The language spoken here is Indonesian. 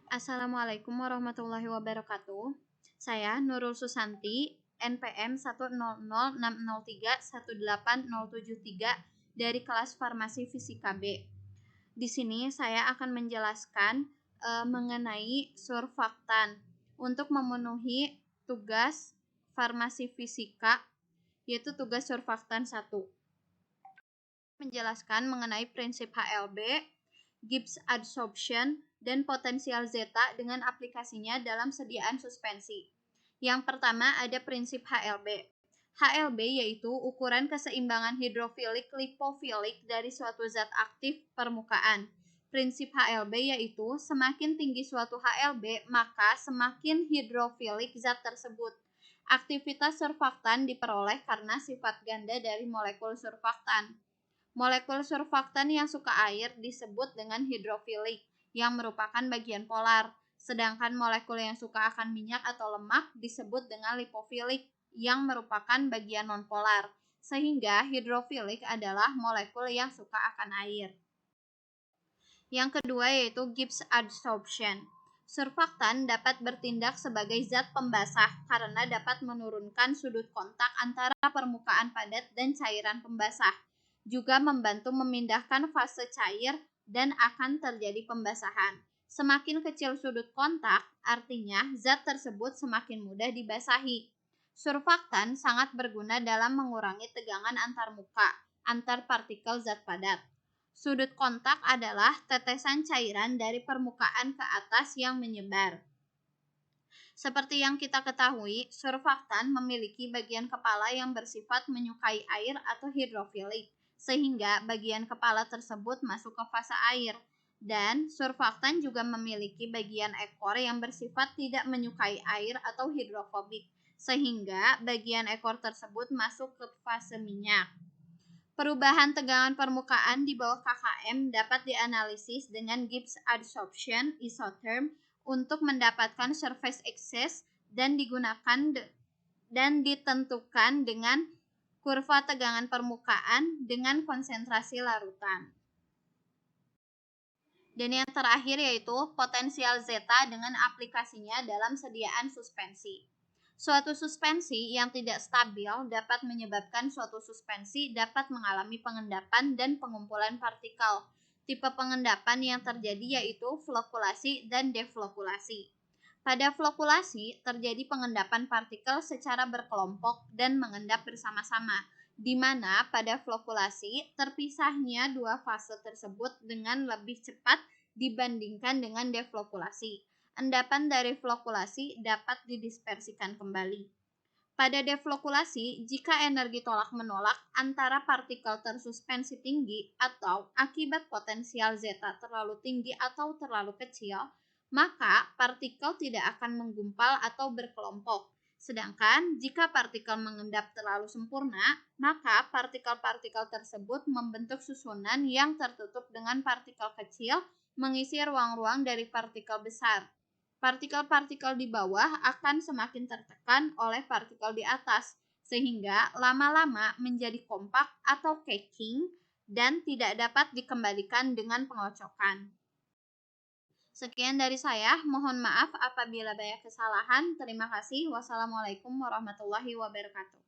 Assalamualaikum warahmatullahi wabarakatuh. Saya Nurul Susanti, NPM 10060318073 dari kelas Farmasi Fisika B. Di sini saya akan menjelaskan mengenai surfaktan untuk memenuhi tugas Farmasi Fisika, yaitu tugas surfaktan 1. Menjelaskan mengenai prinsip HLB, Gibbs adsorption, dan potensial zeta dengan aplikasinya dalam sediaan suspensi. Yang pertama ada prinsip HLB. HLB yaitu ukuran keseimbangan hidrofilik lipofilik dari suatu zat aktif permukaan. Prinsip HLB yaitu semakin tinggi suatu HLB, maka semakin hidrofilik zat tersebut. Aktivitas surfaktan diperoleh karena sifat ganda dari molekul surfaktan. Molekul surfaktan yang suka air disebut dengan hidrofilik, yang merupakan bagian polar, sedangkan molekul yang suka akan minyak atau lemak disebut dengan lipofilik, yang merupakan bagian nonpolar, sehingga hidrofilik adalah molekul yang suka akan air. Yang kedua yaitu Gibbs adsorption. Surfaktan dapat bertindak sebagai zat pembasah karena dapat menurunkan sudut kontak antara permukaan padat dan cairan pembasah, juga membantu memindahkan fase cair dan akan terjadi pembasahan. Semakin kecil sudut kontak, artinya zat tersebut semakin mudah dibasahi. Surfaktan sangat berguna dalam mengurangi tegangan antar muka, antar partikel zat padat. Sudut kontak adalah tetesan cairan dari permukaan ke atas yang menyebar. Seperti yang kita ketahui, surfaktan memiliki bagian kepala yang bersifat menyukai air atau hidrofilik, sehingga bagian kepala tersebut masuk ke fase air. Dan surfaktan juga memiliki bagian ekor yang bersifat tidak menyukai air atau hidrofobik, sehingga bagian ekor tersebut masuk ke fase minyak. Perubahan tegangan permukaan di bawah KKM dapat dianalisis dengan Gibbs adsorption isotherm untuk mendapatkan surface excess dan ditentukan dengan kurva tegangan permukaan dengan konsentrasi larutan. Dan yang terakhir yaitu potensial zeta dengan aplikasinya dalam sediaan suspensi. Suatu suspensi yang tidak stabil dapat menyebabkan suatu suspensi dapat mengalami pengendapan dan pengumpulan partikel. Tipe pengendapan yang terjadi yaitu flokulasi dan deflokulasi. Pada flokulasi, terjadi pengendapan partikel secara berkelompok dan mengendap bersama-sama, di mana pada flokulasi terpisahnya dua fase tersebut dengan lebih cepat dibandingkan dengan deflokulasi. Endapan dari flokulasi dapat didispersikan kembali. Pada deflokulasi, jika energi tolak-menolak antara partikel tersuspensi tinggi atau akibat potensial zeta terlalu tinggi atau terlalu kecil, maka partikel tidak akan menggumpal atau berkelompok. Sedangkan jika partikel mengendap terlalu sempurna, maka partikel-partikel tersebut membentuk susunan yang tertutup dengan partikel kecil mengisi ruang-ruang dari partikel besar. Partikel-partikel di bawah akan semakin tertekan oleh partikel di atas, sehingga lama-lama menjadi kompak atau caking dan tidak dapat dikembalikan dengan pengocokan. Sekian dari saya, mohon maaf apabila banyak kesalahan. Terima kasih. Wassalamualaikum warahmatullahi wabarakatuh.